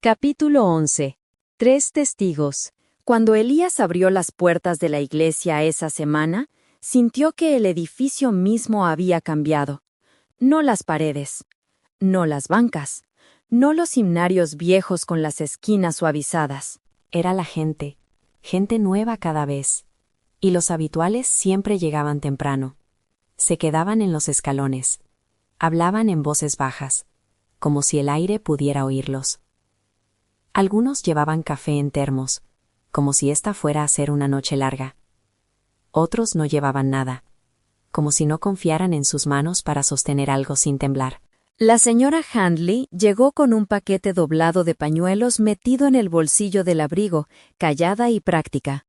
Capítulo 11. 3 testigos. Cuando Elías abrió las puertas de la iglesia esa semana, sintió que el edificio mismo había cambiado. No las paredes, no las bancas, no los himnarios viejos con las esquinas suavizadas. Era la gente nueva cada vez. Y los habituales siempre llegaban temprano. Se quedaban en los escalones. Hablaban en voces bajas, como si el aire pudiera oírlos. Algunos llevaban café en termos, como si esta fuera a ser una noche larga. Otros no llevaban nada, como si no confiaran en sus manos para sostener algo sin temblar. La señora Handley llegó con un paquete doblado de pañuelos metido en el bolsillo del abrigo, callada y práctica.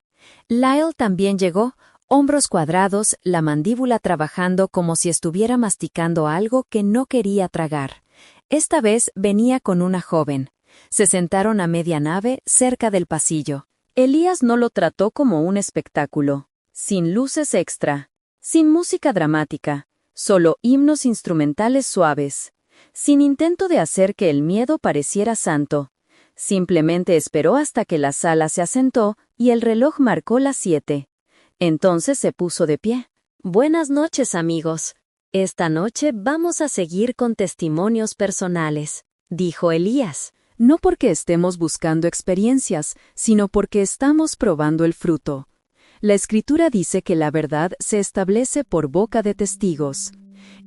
Lyle también llegó, hombros cuadrados, la mandíbula trabajando como si estuviera masticando algo que no quería tragar. Esta vez venía con una joven. Se sentaron a media nave, cerca del pasillo. Elías no lo trató como un espectáculo, sin luces extra, sin música dramática, solo himnos instrumentales suaves, sin intento de hacer que el miedo pareciera santo. Simplemente esperó hasta que la sala se asentó y el reloj marcó las 7. Entonces se puso de pie. «Buenas noches, amigos. Esta noche vamos a seguir con testimonios personales», dijo Elías. No porque estemos buscando experiencias, sino porque estamos probando el fruto. La Escritura dice que la verdad se establece por boca de testigos.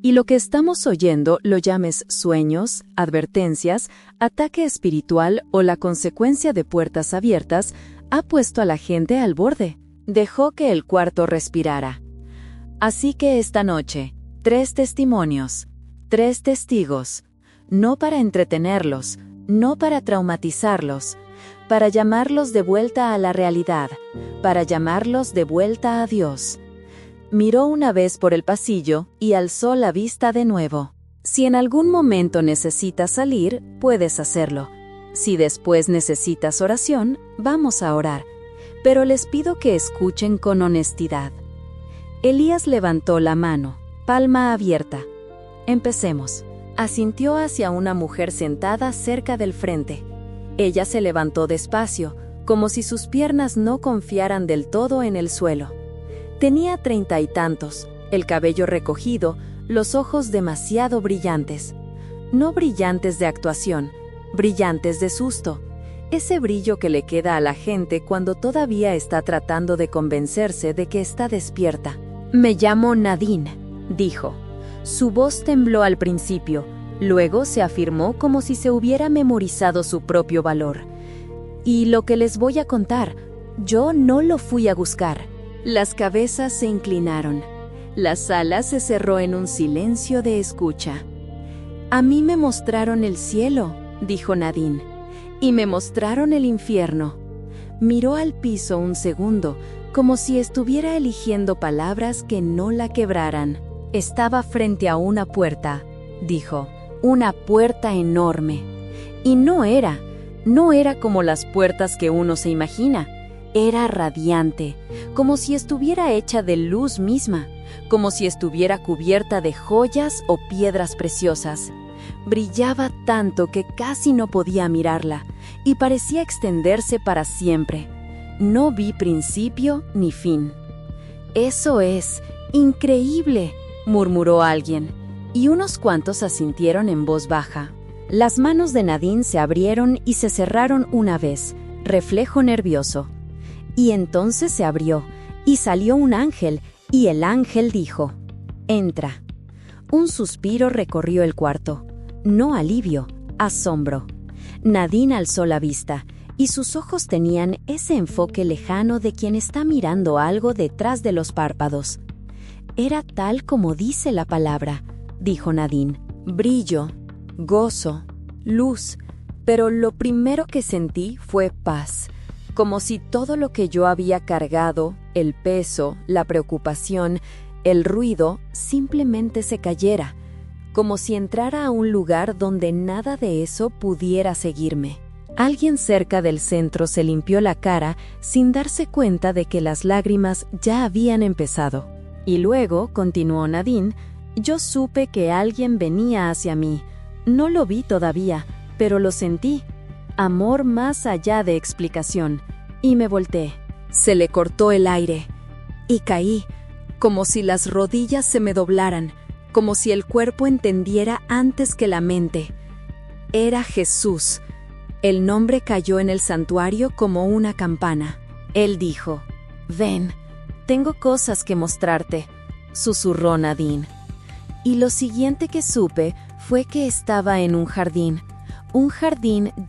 Y lo que estamos oyendo, lo llames sueños, advertencias, ataque espiritual o la consecuencia de puertas abiertas, ha puesto a la gente al borde. Dejó que el cuarto respirara. Así que esta noche, 3 testimonios, 3 testigos, no para entretenerlos, no para traumatizarlos, para llamarlos de vuelta a la realidad, para llamarlos de vuelta a Dios. Miró una vez por el pasillo y alzó la vista de nuevo. Si en algún momento necesitas salir, puedes hacerlo. Si después necesitas oración, vamos a orar. Pero les pido que escuchen con honestidad. Elías levantó la mano, palma abierta. Empecemos. Asintió hacia una mujer sentada cerca del frente. Ella se levantó despacio, como si sus piernas no confiaran del todo en el suelo. Tenía 30 y tantos, el cabello recogido, los ojos demasiado brillantes. No brillantes de actuación, brillantes de susto. Ese brillo que le queda a la gente cuando todavía está tratando de convencerse de que está despierta. «Me llamo Nadine», dijo. Su voz tembló al principio, luego se afirmó como si se hubiera memorizado su propio valor. «Y lo que les voy a contar, yo no lo fui a buscar». Las cabezas se inclinaron. La sala se cerró en un silencio de escucha. «A mí me mostraron el cielo», dijo Nadine, «y me mostraron el infierno». Miró al piso un segundo, como si estuviera eligiendo palabras que no la quebraran. Estaba frente a una puerta, dijo, una puerta enorme. Y no era como las puertas que uno se imagina. Era radiante, como si estuviera hecha de luz misma, como si estuviera cubierta de joyas o piedras preciosas. Brillaba tanto que casi no podía mirarla, y parecía extenderse para siempre. No vi principio ni fin. «Eso es increíble», murmuró alguien, y unos cuantos asintieron en voz baja. Las manos de Nadine se abrieron y se cerraron una vez, reflejo nervioso. Y entonces se abrió, y salió un ángel, y el ángel dijo, «Entra». Un suspiro recorrió el cuarto. No alivio, asombro. Nadine alzó la vista, y sus ojos tenían ese enfoque lejano de quien está mirando algo detrás de los párpados. «Era tal como dice la palabra», dijo Nadine. «Brillo, gozo, luz, pero lo primero que sentí fue paz, como si todo lo que yo había cargado, el peso, la preocupación, el ruido, simplemente se cayera, como si entrara a un lugar donde nada de eso pudiera seguirme». Alguien cerca del centro se limpió la cara sin darse cuenta de que las lágrimas ya habían empezado. Y luego, continuó Nadine, yo supe que alguien venía hacia mí. No lo vi todavía, pero lo sentí. amor más allá de explicación, y me volteé. Se le cortó el aire, y caí, como si las rodillas se me doblaran, como si el cuerpo entendiera antes que la mente. Era Jesús. El nombre cayó en el santuario como una campana. Él dijo: «Ven, tengo cosas que mostrarte», susurró Nadine. Y lo siguiente que supe fue que estaba en un jardín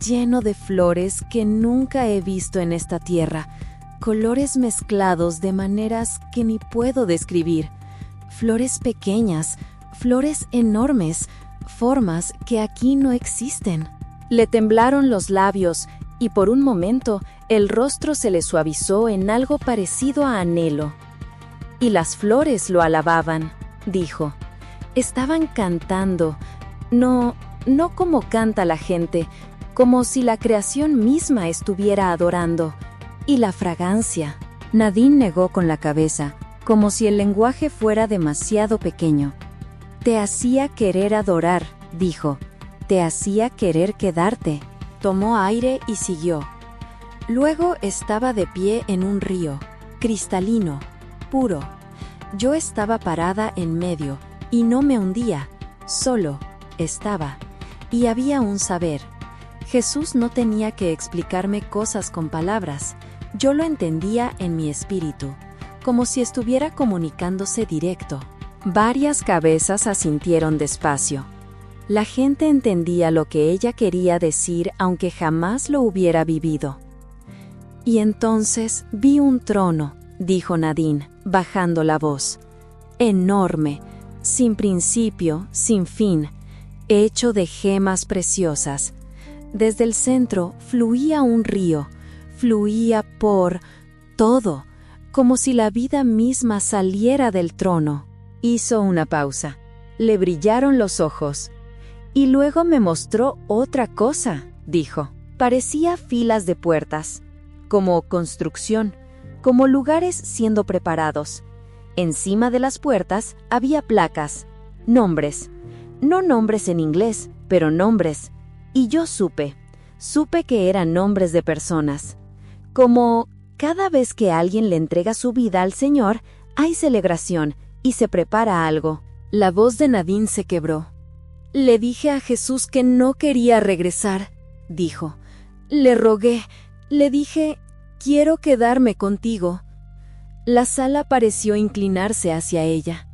lleno de flores que nunca he visto en esta tierra, colores mezclados de maneras que ni puedo describir, flores pequeñas, flores enormes, formas que aquí no existen. Le temblaron los labios y por un momento el rostro se le suavizó en algo parecido a anhelo. Y las flores lo alababan, dijo. Estaban cantando, no como canta la gente, como si la creación misma estuviera adorando. Y la fragancia. Nadine negó con la cabeza, como si el lenguaje fuera demasiado pequeño. Te hacía querer adorar, dijo. Te hacía querer quedarte. Tomó aire y siguió. Luego estaba de pie en un río, cristalino, puro. Yo estaba parada en medio, y no me hundía, solo estaba. Y había un saber. Jesús no tenía que explicarme cosas con palabras. Yo lo entendía en mi espíritu, como si estuviera comunicándose directo. Varias cabezas asintieron despacio. La gente entendía lo que ella quería decir, aunque jamás lo hubiera vivido. Y entonces vi un trono, dijo Nadine, bajando la voz. Enorme, sin principio, sin fin, hecho de gemas preciosas. Desde el centro fluía un río, fluía por todo, como si la vida misma saliera del trono. Hizo una pausa. Le brillaron los ojos. Y luego me mostró otra cosa, dijo. Parecía filas de puertas, como construcción, como lugares siendo preparados. Encima de las puertas había placas, nombres. No nombres en inglés, pero nombres. Y yo supe que eran nombres de personas. Como cada vez que alguien le entrega su vida al Señor, hay celebración y se prepara algo. La voz de Nadine se quebró. Le dije a Jesús que no quería regresar, dijo. Le rogué, le dije, quiero quedarme contigo. La sala pareció inclinarse hacia ella,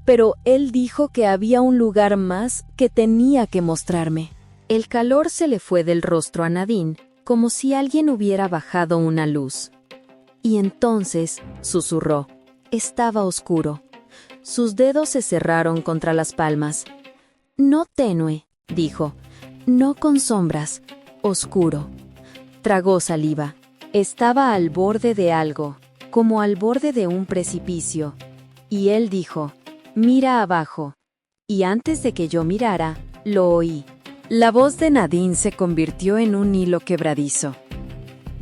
pero él dijo que había un lugar más que tenía que mostrarme. El calor se le fue del rostro a Nadine, como si alguien hubiera bajado una luz. Y entonces, susurró, estaba oscuro. Sus dedos se cerraron contra las palmas. No tenue, dijo, no con sombras, oscuro. Tragó saliva. Estaba al borde de algo, como al borde de un precipicio. Y él dijo, mira abajo. Y antes de que yo mirara, lo oí. La voz de Nadine se convirtió en un hilo quebradizo.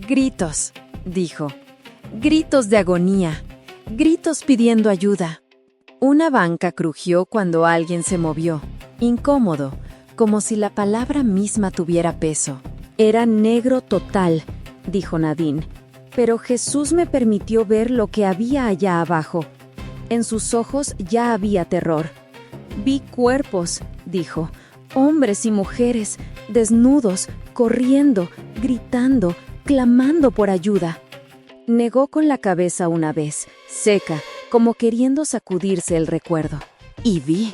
Gritos, dijo. Gritos de agonía. Gritos pidiendo ayuda. Una banca crujió cuando alguien se movió. Incómodo, como si la palabra misma tuviera peso. Era negro total, dijo Nadine, pero Jesús me permitió ver lo que había allá abajo. En sus ojos ya había terror. Vi cuerpos, dijo, hombres y mujeres, desnudos, corriendo, gritando, clamando por ayuda. Negó con la cabeza una vez, seca, como queriendo sacudirse el recuerdo. Y vi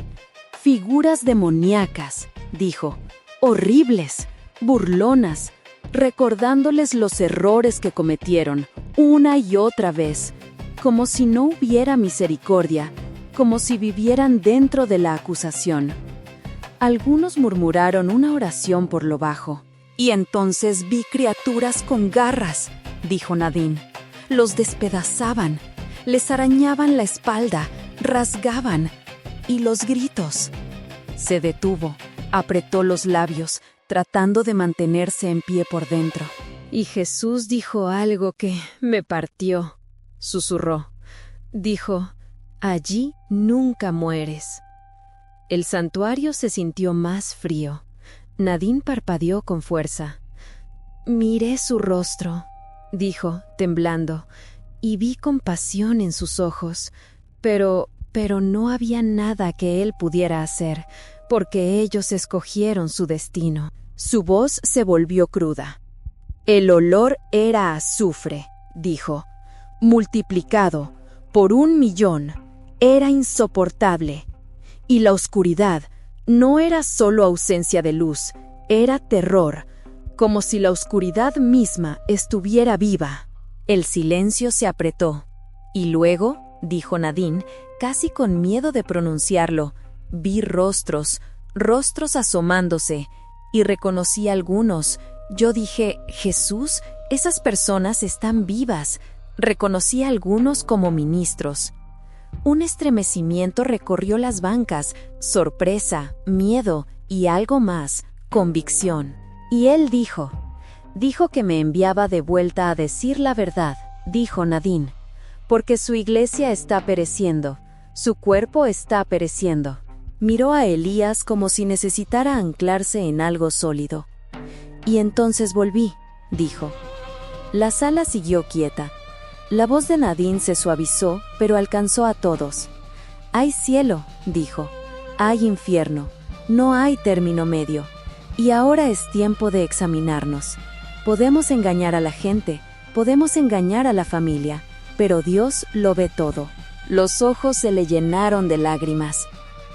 figuras demoníacas, dijo, horribles, burlonas, recordándoles los errores que cometieron una y otra vez, como si no hubiera misericordia, como si vivieran dentro de la acusación. Algunos murmuraron una oración por lo bajo. Y entonces vi criaturas con garras, dijo Nadine. Los despedazaban, les arañaban la espalda, rasgaban. Y los gritos. Se detuvo, apretó los labios, tratando de mantenerse en pie por dentro. Y Jesús dijo algo que me partió, susurró. Dijo, allí nunca mueres. El santuario se sintió más frío. Nadine parpadeó con fuerza. Miré su rostro, dijo, temblando, y vi compasión en sus ojos, pero no había nada que él pudiera hacer, porque ellos escogieron su destino. Su voz se volvió cruda. El olor era azufre, dijo, multiplicado por 1,000,000. Era insoportable. Y la oscuridad no era solo ausencia de luz, era terror, como si la oscuridad misma estuviera viva. El silencio se apretó. Y luego, dijo Nadine, casi con miedo de pronunciarlo, vi rostros asomándose, y reconocí algunos. Yo dije, Jesús, esas personas están vivas. Reconocí a algunos como ministros. Un estremecimiento recorrió las bancas, sorpresa, miedo y algo más, convicción. Y él dijo que me enviaba de vuelta a decir la verdad, dijo Nadine, porque su iglesia está pereciendo, su cuerpo está pereciendo. Miró a Elías como si necesitara anclarse en algo sólido. Y entonces volví, dijo. La sala siguió quieta. La voz de Nadine se suavizó, pero alcanzó a todos. Hay cielo, dijo. Hay infierno. No hay término medio. Y ahora es tiempo de examinarnos. Podemos engañar a la gente, podemos engañar a la familia, pero Dios lo ve todo. Los ojos se le llenaron de lágrimas.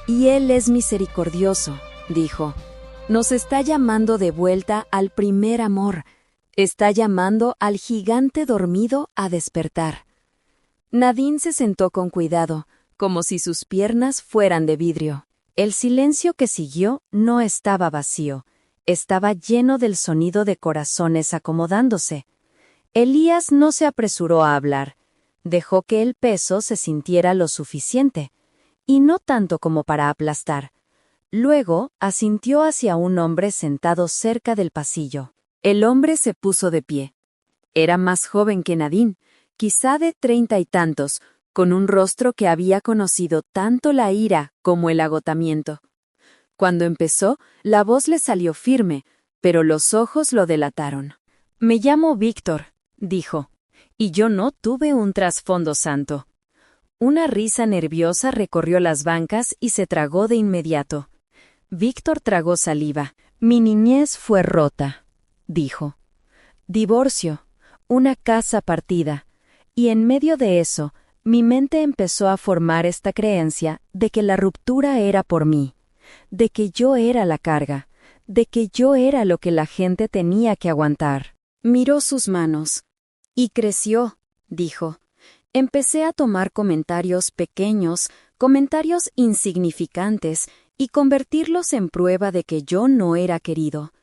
Y Él es misericordioso, dijo. Nos está llamando de vuelta al primer amor. Está llamando al gigante dormido a despertar. Nadine se sentó con cuidado, como si sus piernas fueran de vidrio. El silencio que siguió no estaba vacío, estaba lleno del sonido de corazones acomodándose. Elías no se apresuró a hablar, dejó que el peso se sintiera lo suficiente, y no tanto como para aplastar. Luego asintió hacia un hombre sentado cerca del pasillo. El hombre se puso de pie. Era más joven que Nadine, quizá de 30 y tantos, con un rostro que había conocido tanto la ira como el agotamiento. Cuando empezó, la voz le salió firme, pero los ojos lo delataron. «Me llamo Víctor», dijo, «y yo no tuve un trasfondo santo». Una risa nerviosa recorrió las bancas y se tragó de inmediato. Víctor tragó saliva. «Mi niñez fue rota», dijo. «Divorcio, una casa partida, y en medio de eso, mi mente empezó a formar esta creencia de que la ruptura era por mí, de que yo era la carga, de que yo era lo que la gente tenía que aguantar». Miró sus manos. «Y creció», dijo. «Empecé a tomar comentarios pequeños, comentarios insignificantes, y convertirlos en prueba de que yo no era querido.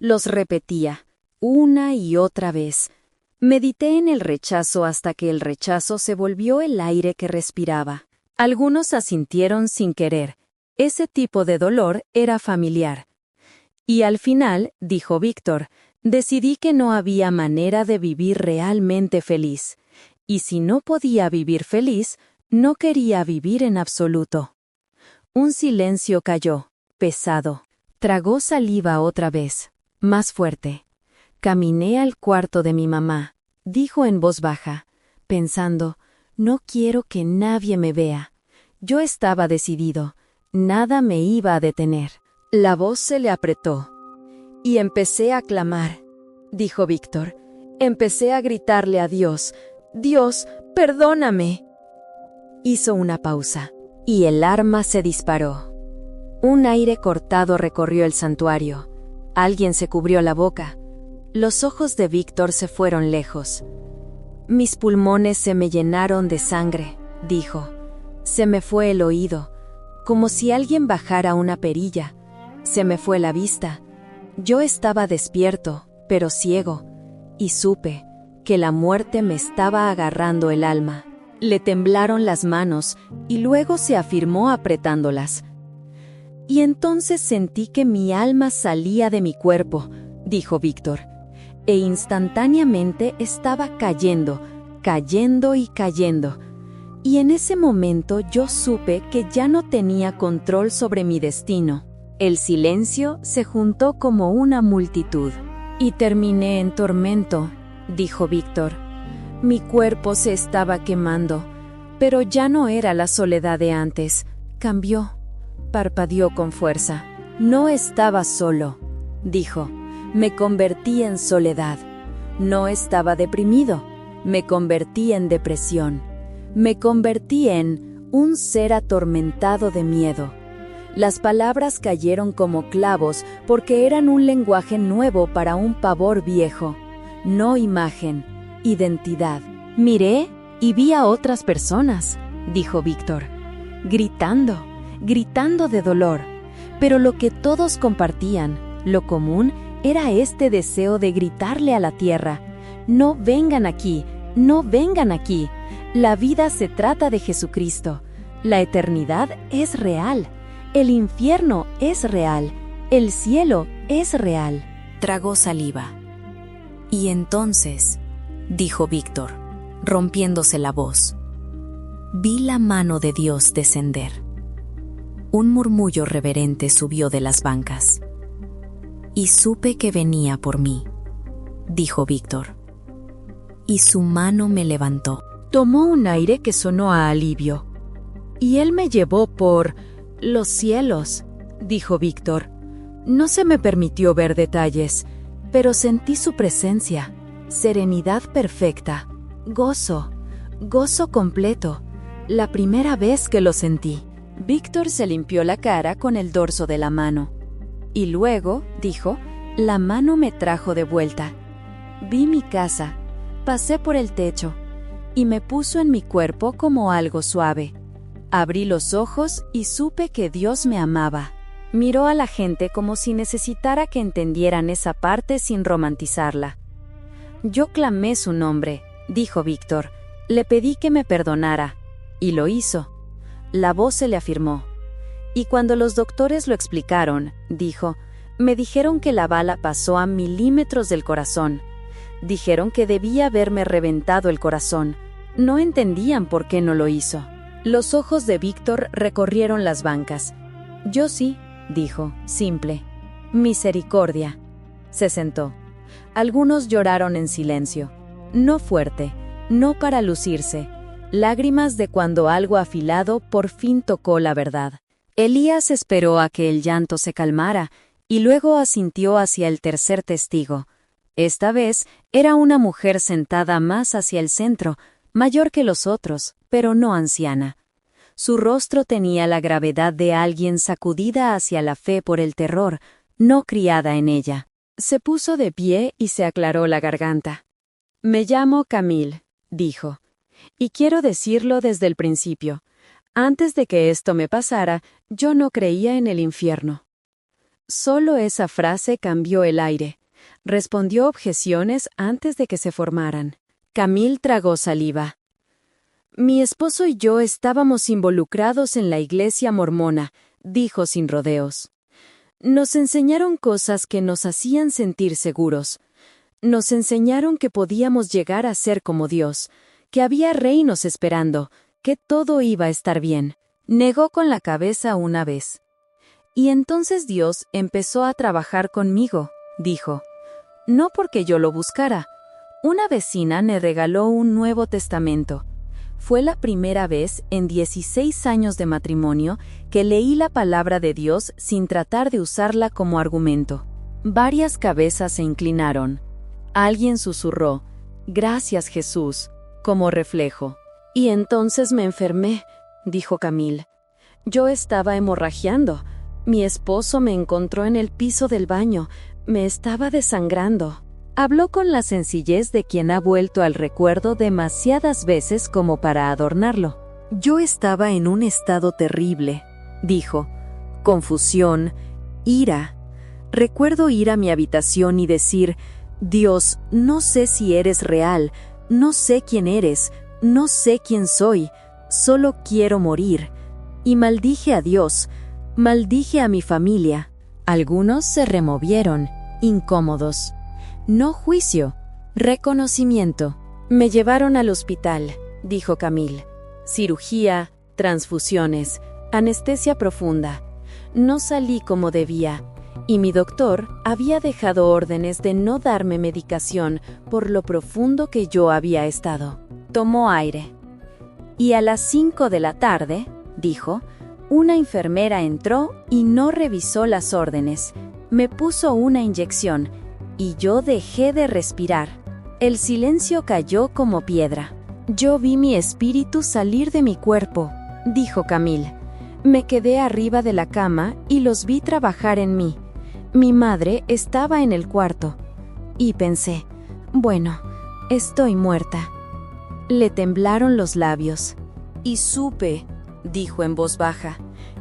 Los repetía, una y otra vez. Medité en el rechazo hasta que el rechazo se volvió el aire que respiraba. Algunos asintieron sin querer. Ese tipo de dolor era familiar. Y al final, dijo Víctor, decidí que no había manera de vivir realmente feliz. Y si no podía vivir feliz, no quería vivir en absoluto. Un silencio cayó, pesado. Tragó saliva otra vez, más fuerte. Caminé al cuarto de mi mamá, dijo en voz baja, pensando, no quiero que nadie me vea. Yo estaba decidido, nada me iba a detener. La voz se le apretó. Y empecé a clamar, dijo Víctor. Empecé a gritarle a Dios, Dios, perdóname. Hizo una pausa. Y el arma se disparó. Un aire cortado recorrió el santuario. Alguien se cubrió la boca. Los ojos de Víctor se fueron lejos. Mis pulmones se me llenaron de sangre, dijo. Se me fue el oído, como si alguien bajara una perilla. Se me fue la vista. Yo estaba despierto, pero ciego, y supe que la muerte me estaba agarrando el alma. Le temblaron las manos y luego se afirmó apretándolas. Y entonces sentí que mi alma salía de mi cuerpo, dijo Víctor, e instantáneamente estaba cayendo, cayendo y cayendo. Y en ese momento yo supe que ya no tenía control sobre mi destino. El silencio se juntó como una multitud. Y terminé en tormento, dijo Víctor. Mi cuerpo se estaba quemando, pero ya no era la soledad de antes. Cambió. Parpadeó con fuerza. No estaba solo, dijo. Me convertí en soledad. No estaba deprimido. Me convertí en depresión. Me convertí en un ser atormentado de miedo. Las palabras cayeron como clavos porque eran un lenguaje nuevo para un pavor viejo. No imagen, identidad. Miré y vi a otras personas, dijo Víctor, gritando de dolor. Pero lo que todos compartían, lo común, era este deseo de gritarle a la tierra: no vengan aquí, no vengan aquí. La vida se trata de Jesucristo. La eternidad es real. El infierno es real. El cielo es real. Tragó saliva. Y entonces, dijo Víctor, rompiéndose la voz, vi la mano de Dios descender. Un murmullo reverente subió de las bancas. Y supe que venía por mí, dijo Víctor. Y su mano me levantó. Tomó un aire que sonó a alivio. Y él me llevó por los cielos, dijo Víctor. No se me permitió ver detalles, pero sentí su presencia, serenidad perfecta, gozo completo. La primera vez que lo sentí. Víctor se limpió la cara con el dorso de la mano. Y luego, dijo, la mano me trajo de vuelta. Vi mi casa, pasé por el techo, y me puso en mi cuerpo como algo suave. Abrí los ojos y supe que Dios me amaba. Miró a la gente como si necesitara que entendieran esa parte sin romantizarla. Yo clamé su nombre, dijo Víctor. Le pedí que me perdonara, y lo hizo. La voz se le afirmó. Y cuando los doctores lo explicaron, dijo, me dijeron que la bala pasó a milímetros del corazón. Dijeron que debía haberme reventado el corazón. No entendían por qué no lo hizo. Los ojos de Víctor recorrieron las bancas. Yo sí, dijo, simple. Misericordia. Se sentó. Algunos lloraron en silencio. No fuerte, no para lucirse. Lágrimas de cuando algo afilado por fin tocó la verdad. Elías esperó a que el llanto se calmara y luego asintió hacia el tercer testigo. Esta vez era una mujer sentada más hacia el centro, mayor que los otros, pero no anciana. Su rostro tenía la gravedad de alguien sacudida hacia la fe por el terror, no criada en ella. Se puso de pie y se aclaró la garganta. Me llamo Camille, dijo, y quiero decirlo desde el principio. Antes de que esto me pasara, yo no creía en el infierno. Solo esa frase cambió el aire. Respondió objeciones antes de que se formaran. Camille tragó saliva. Mi esposo y yo estábamos involucrados en la iglesia mormona, dijo sin rodeos. Nos enseñaron cosas que nos hacían sentir seguros. Nos enseñaron que podíamos llegar a ser como Dios, que había reinos esperando, que todo iba a estar bien. Negó con la cabeza una vez. Y entonces Dios empezó a trabajar conmigo, dijo. No porque yo lo buscara. Una vecina me regaló un Nuevo Testamento. Fue la primera vez en 16 años de matrimonio que leí la palabra de Dios sin tratar de usarla como argumento. Varias cabezas se inclinaron. Alguien susurró, «Gracias, Jesús», como reflejo. Y entonces me enfermé, dijo Camille. Yo estaba hemorragiando. Mi esposo me encontró en el piso del baño. Me estaba desangrando. Habló con la sencillez de quien ha vuelto al recuerdo demasiadas veces como para adornarlo. Yo estaba en un estado terrible, dijo. Confusión, ira. Recuerdo ir a mi habitación y decir, Dios, no sé si eres real, no sé quién eres, no sé quién soy, solo quiero morir. Y maldije a Dios, maldije a mi familia. Algunos se removieron, incómodos. No juicio, reconocimiento. Me llevaron al hospital, dijo Camille. Cirugía, transfusiones, anestesia profunda. No salí como debía. y mi doctor había dejado órdenes de no darme medicación por lo profundo que yo había estado. Tomó aire. Y a las 5 de la tarde, dijo, una enfermera entró y no revisó las órdenes. Me puso una inyección y yo dejé de respirar. El silencio cayó como piedra. Yo vi mi espíritu salir de mi cuerpo, dijo Camille. Me quedé arriba de la cama y los vi trabajar en mí. Mi madre estaba en el cuarto. Y pensé, bueno, estoy muerta. Le temblaron los labios. Y supe, dijo en voz baja,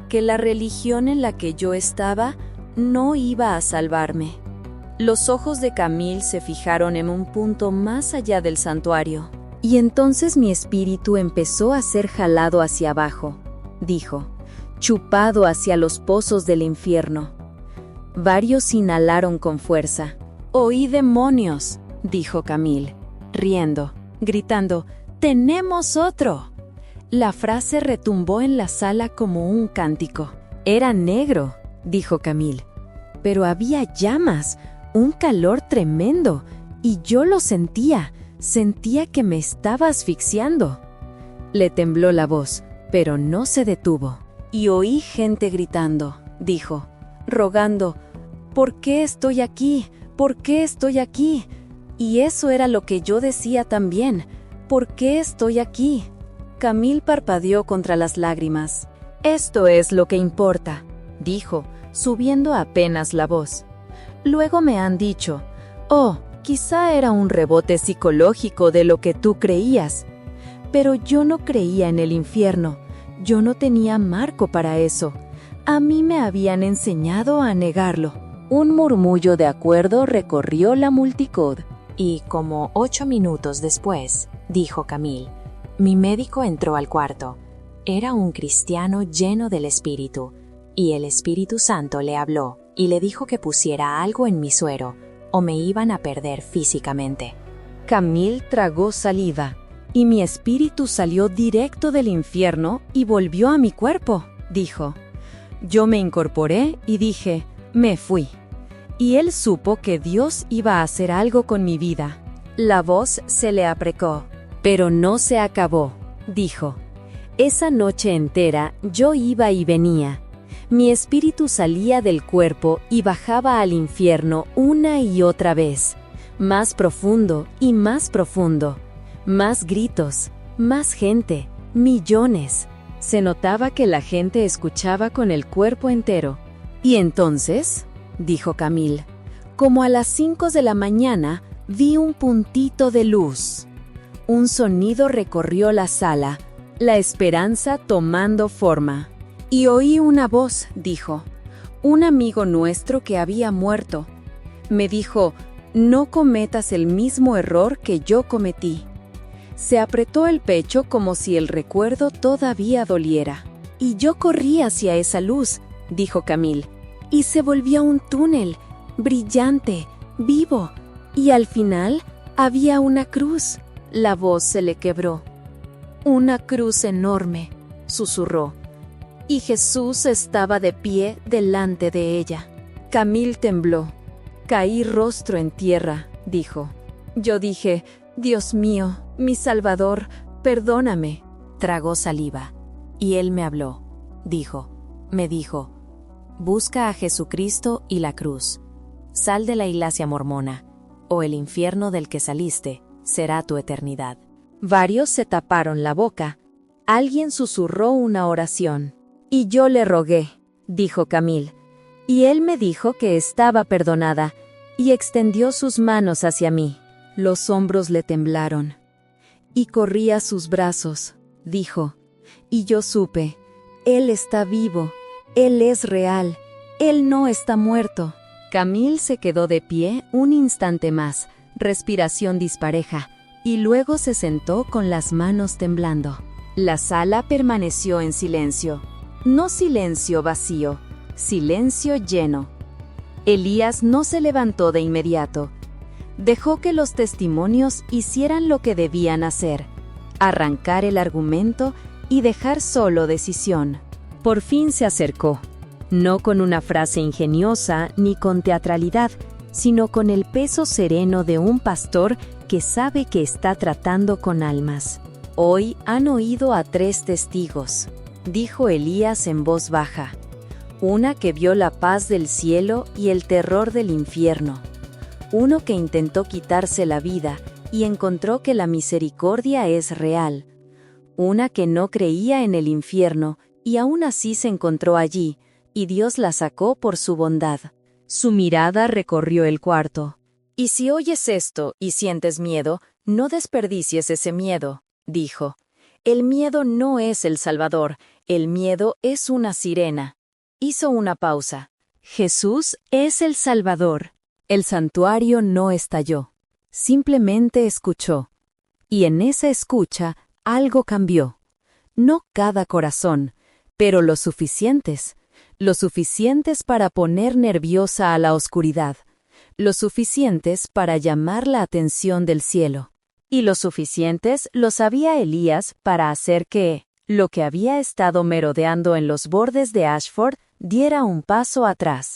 que la religión en la que yo estaba no iba a salvarme. Los ojos de Camille se fijaron en un punto más allá del santuario. Y entonces mi espíritu empezó a ser jalado hacia abajo, dijo, chupado hacia los pozos del infierno. Varios inhalaron con fuerza. «¡Oí demonios!», dijo Camille, riendo, gritando, «¡Tenemos otro!». La frase retumbó en la sala como un cántico. «Era negro», dijo Camille, «pero había llamas, un calor tremendo, y yo lo sentía que me estaba asfixiando». Le tembló la voz, pero no se detuvo. «Y oí gente gritando», dijo, rogando, «¿por qué estoy aquí? ¿Por qué estoy aquí?». Y eso era lo que yo decía también, «¿por qué estoy aquí?». Camille parpadeó contra las lágrimas. «Esto es lo que importa», dijo, subiendo apenas la voz. «Luego me han dicho, oh, quizá era un rebote psicológico de lo que tú creías. Pero yo no creía en el infierno, yo no tenía marco para eso. A mí me habían enseñado a negarlo». Un murmullo de acuerdo recorrió la multitud. Y como 8 minutos después, dijo Camille, mi médico entró al cuarto. Era un cristiano lleno del Espíritu, y el Espíritu Santo le habló y le dijo que pusiera algo en mi suero, o me iban a perder físicamente. Camille tragó saliva, y mi espíritu salió directo del infierno y volvió a mi cuerpo, dijo. Yo me incorporé y dije, me fui. Y él supo que Dios iba a hacer algo con mi vida. La voz se le aprecó, pero no se acabó, dijo. Esa noche entera yo iba y venía. Mi espíritu salía del cuerpo y bajaba al infierno una y otra vez. Más profundo y más profundo. Más gritos, más gente, millones. Se notaba que la gente escuchaba con el cuerpo entero. Y entonces, dijo Camille, como a las 5 de la mañana, vi un puntito de luz. Un sonido recorrió la sala, la esperanza tomando forma. Y oí una voz, dijo, un amigo nuestro que había muerto. Me dijo, no cometas el mismo error que yo cometí. Se apretó el pecho como si el recuerdo todavía doliera. Y yo corrí hacia esa luz, dijo Camille, y se volvió un túnel, brillante, vivo, y al final había una cruz. La voz se le quebró. Una cruz enorme, susurró, y Jesús estaba de pie delante de ella. Camille tembló. Caí rostro en tierra, dijo. Yo dije, Dios mío, mi Salvador, perdóname. Tragó saliva, y él me habló. Me dijo, busca a Jesucristo y la cruz. Sal de la iglesia mormona, o el infierno del que saliste será tu eternidad. Varios se taparon la boca. Alguien susurró una oración. Y yo le rogué, dijo Camille. Y él me dijo que estaba perdonada, y extendió sus manos hacia mí. Los hombros le temblaron. Y corrí a sus brazos, dijo. Y yo supe, él está vivo, él es real, él no está muerto. Camille se quedó de pie un instante más, respiración dispareja, y luego se sentó con las manos temblando. La sala permaneció en silencio. No silencio vacío, silencio lleno. Elías no se levantó de inmediato. Dejó que los testimonios hicieran lo que debían hacer, arrancar el argumento y dejar solo decisión. Por fin se acercó. no con una frase ingeniosa ni con teatralidad, sino con el peso sereno de un pastor que sabe que está tratando con almas. Hoy han oído a 3 testigos, dijo Elías en voz baja. Una que vio la paz del cielo y el terror del infierno. Uno que intentó quitarse la vida y encontró que la misericordia es real. Una que no creía en el infierno y aún así se encontró allí, y Dios la sacó por su bondad. Su mirada recorrió el cuarto. «Y si oyes esto y sientes miedo, no desperdicies ese miedo», dijo. «El miedo no es el Salvador, el miedo es una sirena». Hizo una pausa. «Jesús es el Salvador». El santuario no estalló, simplemente escuchó. Y en esa escucha algo cambió. No cada corazón, pero los suficientes para poner nerviosa a la oscuridad, los suficientes para llamar la atención del cielo. Y los suficientes lo sabía Elías para hacer que, lo que había estado merodeando en los bordes de Ashford, diera un paso atrás.